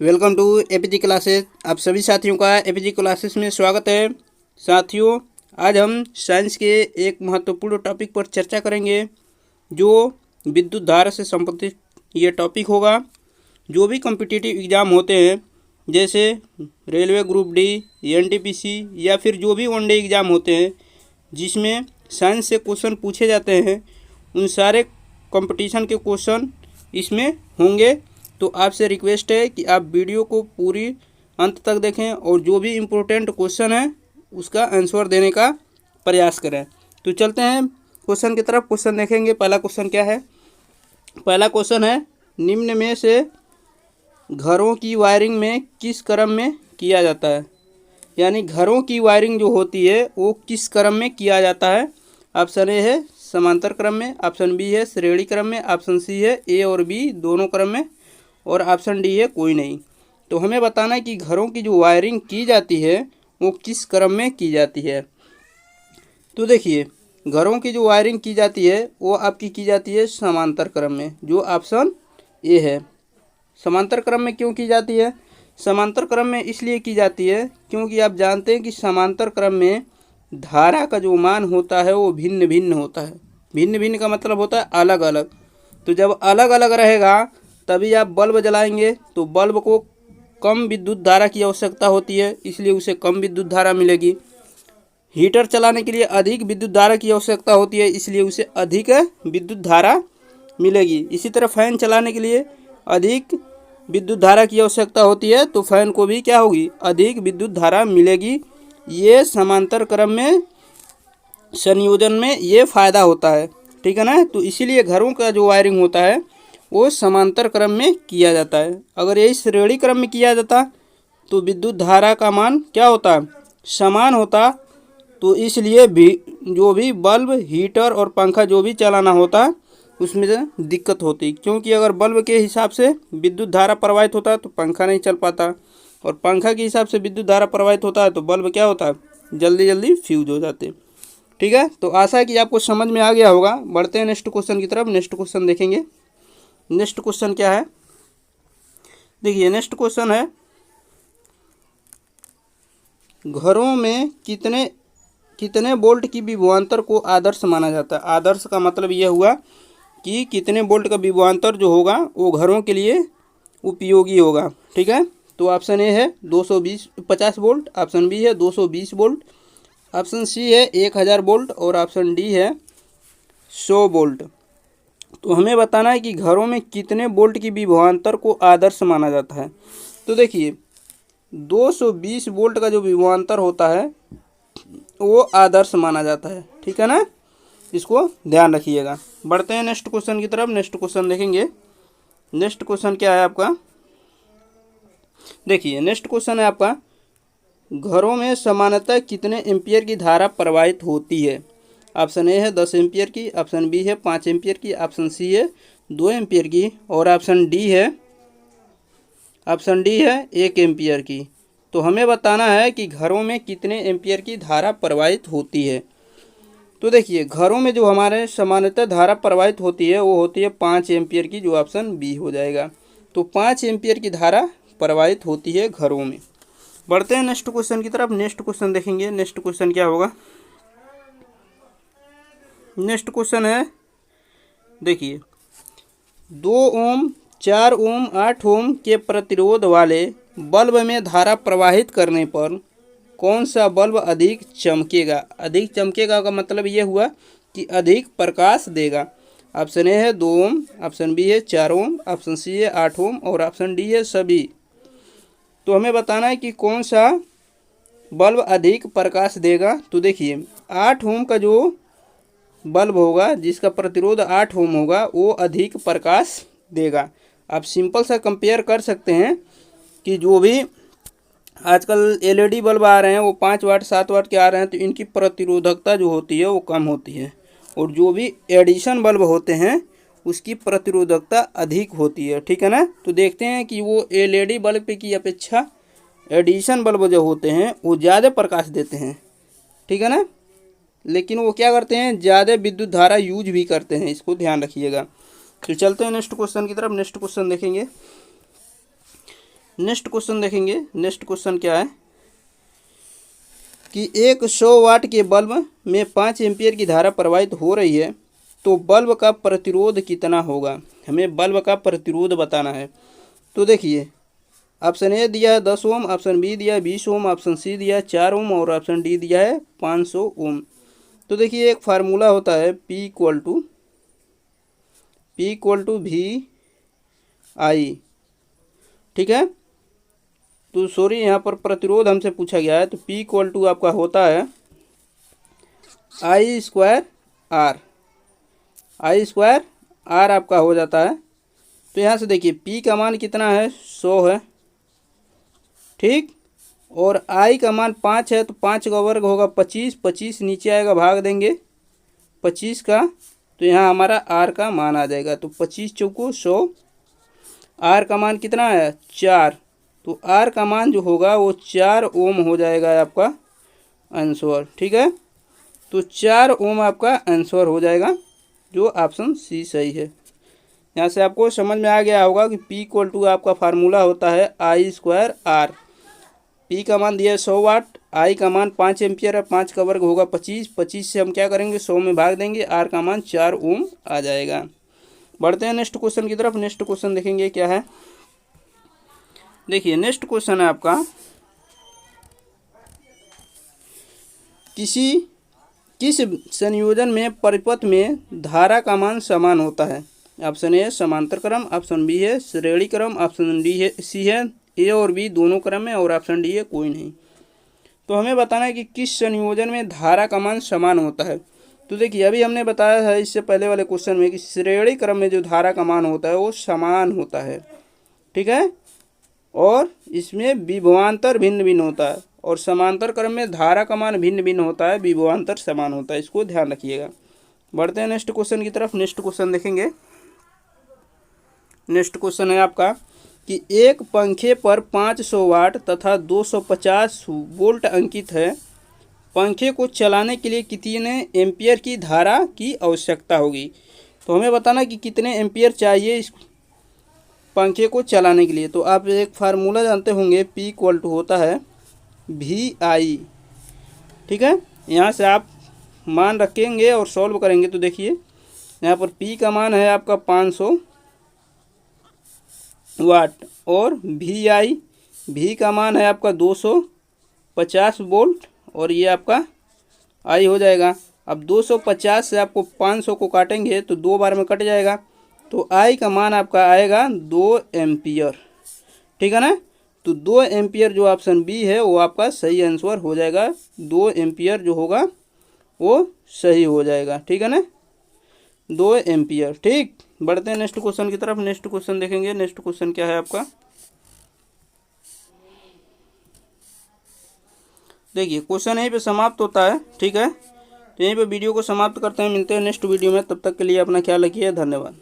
Welcome to APG classes. आप सभी साथियों का एपीजी क्लासेस में स्वागत है। साथियों, आज हम साइंस के एक महत्वपूर्ण टॉपिक पर चर्चा करेंगे जो विद्युत धारा से संबंधित ये टॉपिक होगा। जो भी कॉम्पिटिटिव एग्ज़ाम होते हैं जैसे रेलवे ग्रुप डी, एनटीपीसी या फिर जो भी वनडे एग्ज़ाम होते हैं जिसमें साइंस से क्वेश्चन पूछे जाते हैं, उन सारे कंपटीशन के क्वेश्चन इसमें होंगे। तो आपसे रिक्वेस्ट है कि आप वीडियो को पूरी अंत तक देखें और जो भी इम्पोर्टेंट क्वेश्चन है उसका आंसर देने का प्रयास करें। तो चलते हैं क्वेश्चन की तरफ। क्वेश्चन देखेंगे। पहला क्वेश्चन क्या है? पहला क्वेश्चन है, निम्न में से घरों की वायरिंग में किस क्रम में किया जाता है? यानी घरों की वायरिंग जो होती है वो किस क्रम में किया जाता है? ऑप्शन ए है समांतर क्रम में, ऑप्शन बी है श्रेणी क्रम में, ऑप्शन सी है ए और बी दोनों क्रम में, और ऑप्शन डी है कोई नहीं। तो हमें बताना है कि घरों की जो वायरिंग की जाती है वो किस क्रम में की जाती है। तो देखिए, घरों की जो वायरिंग की जाती है वो आपकी की जाती है समांतर क्रम में, जो ऑप्शन ए है। समांतर क्रम में क्यों की जाती है? समांतर क्रम में इसलिए की जाती है क्योंकि आप जानते हैं कि समांतर क्रम में धारा का जो मान होता है वो भिन्न भिन्न होता है। भिन्न भिन्न का मतलब होता है अलग अलग। तो जब अलग अलग रहेगा तभी आप बल्ब जलाएंगे, तो बल्ब को कम विद्युत धारा की आवश्यकता होती है, इसलिए उसे कम विद्युत धारा मिलेगी। हीटर चलाने के लिए अधिक विद्युत धारा की आवश्यकता होती है, इसलिए उसे अधिक विद्युत धारा मिलेगी। इसी तरह फैन चलाने के लिए अधिक विद्युत धारा की आवश्यकता होती है, तो फैन को भी क्या होगी? अधिक विद्युत धारा मिलेगी। ये समांतर क्रम में संयोजन में ये फ़ायदा होता है, ठीक है ना। तो इसीलिए घरों का जो वायरिंग होता है वो समांतर क्रम में किया जाता है। अगर यही श्रेणी क्रम में किया जाता तो विद्युत धारा का मान क्या होता? समान होता। तो इसलिए भी जो भी बल्ब, हीटर और पंखा जो भी चलाना होता उसमें दिक्कत होती, क्योंकि अगर बल्ब के हिसाब से विद्युत धारा प्रवाहित होता तो पंखा नहीं चल पाता, और पंखा के हिसाब से विद्युत धारा प्रवाहित होता है तो बल्ब क्या होता है? जल्दी जल्दी फ्यूज हो जाते। ठीक है, तो आशा है कि आपको समझ में आ गया होगा। बढ़ते हैं नेक्स्ट क्वेश्चन की तरफ। नेक्स्ट क्वेश्चन देखेंगे। नेक्स्ट क्वेश्चन क्या है? देखिए, नेक्स्ट क्वेश्चन है, घरों में कितने कितने वोल्ट की विभवांतर को आदर्श माना जाता है? आदर्श का मतलब यह हुआ कि कितने वोल्ट का विभवांतर जो होगा वो घरों के लिए उपयोगी होगा। ठीक है, तो ऑप्शन ए है 250 वोल्ट, ऑप्शन बी है 220 वोल्ट, ऑप्शन सी है 1000 वोल्ट और ऑप्शन डी है 100 वोल्ट। तो हमें बताना है कि घरों में कितने वोल्ट की विभवांतर को आदर्श माना जाता है। तो देखिए, 220 वोल्ट का जो विभवांतर होता है वो आदर्श माना जाता है, ठीक है ना। इसको ध्यान रखिएगा। बढ़ते हैं नेक्स्ट क्वेश्चन की तरफ। नेक्स्ट क्वेश्चन देखेंगे। नेक्स्ट क्वेश्चन क्या है आपका? देखिए, नेक्स्ट क्वेश्चन है आपका, घरों में सामान्यतः कितने एम्पियर की धारा प्रवाहित होती है? ऑप्शन ए है 10 एम्पियर की, ऑप्शन बी है 5 एम्पियर की, ऑप्शन सी है 2 एम्पियर की और ऑप्शन डी है 1 एम्पियर की। तो हमें बताना है कि घरों में कितने एम्पियर की धारा प्रवाहित होती है। तो देखिए, घरों में जो हमारे सामान्यतः धारा प्रवाहित होती है वो होती है 5 एम्पियर की, जो ऑप्शन बी हो जाएगा। तो 5 एम्पियर की धारा प्रवाहित होती है घरों में। बढ़ते हैं नेक्स्ट क्वेश्चन की तरफ। नेक्स्ट क्वेश्चन देखेंगे। नेक्स्ट क्वेश्चन क्या होगा? नेक्स्ट क्वेश्चन है, देखिए, 2 ओम, 4 ओम, 8 ओम के प्रतिरोध वाले बल्ब में धारा प्रवाहित करने पर कौन सा बल्ब अधिक चमकेगा? अधिक चमकेगा का मतलब ये हुआ कि अधिक प्रकाश देगा। ऑप्शन ए है 2 ओम, ऑप्शन बी है 4 ओम, ऑप्शन सी है 8 ओम और ऑप्शन डी है सभी। तो हमें बताना है कि कौन सा बल्ब अधिक प्रकाश देगा। तो देखिए, 8 ओम का जो बल्ब होगा जिसका प्रतिरोध 8 ओम होगा वो अधिक प्रकाश देगा। आप सिंपल सा कंपेयर कर सकते हैं कि जो भी आजकल एलईडी बल्ब आ रहे हैं वो 5 वाट 7 वाट के आ रहे हैं, तो इनकी प्रतिरोधकता जो होती है वो कम होती है, और जो भी एडिशन बल्ब होते हैं उसकी प्रतिरोधकता अधिक होती है, ठीक है ना। तो देखते हैं कि वो एलईडी बल्ब की अपेक्षा एडिशन बल्ब जो होते हैं वो ज़्यादा प्रकाश देते हैं, ठीक है ना, लेकिन वो क्या करते हैं? ज़्यादा विद्युत धारा यूज भी करते हैं। इसको ध्यान रखिएगा। तो चलते हैं नेक्स्ट क्वेश्चन की तरफ। नेक्स्ट क्वेश्चन देखेंगे। नेक्स्ट क्वेश्चन देखेंगे। नेक्स्ट क्वेश्चन क्या है कि एक 100 वाट के बल्ब में 5 एम्पीयर की धारा प्रवाहित हो रही है, तो बल्ब का प्रतिरोध कितना होगा। हमें बल्ब का प्रतिरोध बताना है। तो देखिए, ऑप्शन ए दिया है 10 ओम, ऑप्शन बी दिया है 20 ओम, ऑप्शन सी दिया है 4 ओम और ऑप्शन डी दिया है 500 ओम। तो देखिए, एक फार्मूला होता है P इक्वल टू वी आई, ठीक है। तो सॉरी, यहाँ पर प्रतिरोध हमसे पूछा गया है, तो P इक्वल टू आपका होता है आई स्क्वायर आर आपका हो जाता है। तो यहाँ से देखिए P का मान कितना है, 100 है, ठीक। और I का मान 5 है, तो 5 का वर्ग होगा 25, 25 नीचे आएगा, भाग देंगे 25 का, तो यहाँ हमारा R का मान आ जाएगा। तो 25 चौको 100, R का मान कितना है 4, तो R का मान जो होगा वो 4 ओम हो जाएगा आपका आंसर, ठीक है। तो 4 ओम आपका आंसर हो जाएगा, जो ऑप्शन सी सही है। यहाँ से आपको समझ में आ गया होगा कि P इक्वल टू आपका फार्मूला होता है आई स्क्वायर आर। P का मान दिया है 100 वाट, I का मान 5 एम्पियर है, 5 का वर्ग होगा 25, 25 से हम क्या करेंगे 100 में भाग देंगे, R का मान 4 ओम आ जाएगा। बढ़ते हैं नेक्स्ट क्वेश्चन की तरफ। नेक्स्ट क्वेश्चन देखेंगे क्या है। देखिए, नेक्स्ट क्वेश्चन है आपका, किस संयोजन में परिपथ में धारा का मान समान होता है। ऑप्शन ए समांतर क्रम, ऑप्शन बी है श्रेणी क्रम, ऑप्शन डी है सी है ए और बी दोनों क्रम है, और ऑप्शन डी है कोई नहीं। तो हमें बताना है कि किस संयोजन में धारा का मान समान होता है। तो देखिए, अभी हमने बताया है इससे पहले वाले क्वेश्चन में कि श्रेणी क्रम में जो धारा का मान होता है वो समान होता है, ठीक है, और इसमें विभवांतर भिन्न भिन्न होता है, और समांतर क्रम में धारा का मान भिन्न भिन्न होता है, विभवांतर समान होता है। इसको ध्यान रखिएगा। बढ़ते हैं नेक्स्ट क्वेश्चन की तरफ। नेक्स्ट क्वेश्चन देखेंगे। नेक्स्ट क्वेश्चन है आपका कि एक पंखे पर 500 वाट तथा 250 वोल्ट अंकित है। पंखे को चलाने के लिए कितने एम्पियर की धारा की आवश्यकता होगी। तो हमें बताना कि कितने एम्पियर चाहिए इस पंखे को चलाने के लिए। तो आप एक फार्मूला जानते होंगे, P इक्वल टू होता है वी आई, ठीक है। यहाँ से आप मान रखेंगे और सॉल्व करेंगे। तो देखिए, यहाँ पर P का मान है आपका 500 वाट, और V का मान है आपका 250 वोल्ट, और ये आपका I हो जाएगा। अब 250 से आपको 500 को काटेंगे तो 2 बार में कट जाएगा, तो I का मान आपका आएगा 2 एम्पियर, ठीक है ना। तो 2 एम्पियर जो ऑप्शन बी है वो आपका सही आंसर हो जाएगा। 2 एम्पियर जो होगा वो सही हो जाएगा, ठीक है ना, 2 एम्पियर, ठीक। बढ़ते हैं नेक्स्ट क्वेश्चन की तरफ। नेक्स्ट क्वेश्चन देखेंगे। नेक्स्ट क्वेश्चन क्या है आपका। देखिए, क्वेश्चन यहीं पे समाप्त होता है, ठीक है। तो यहीं पे वीडियो को समाप्त करते हैं। मिलते हैं नेक्स्ट वीडियो में, तब तक के लिए अपना ख्याल रखिए। धन्यवाद।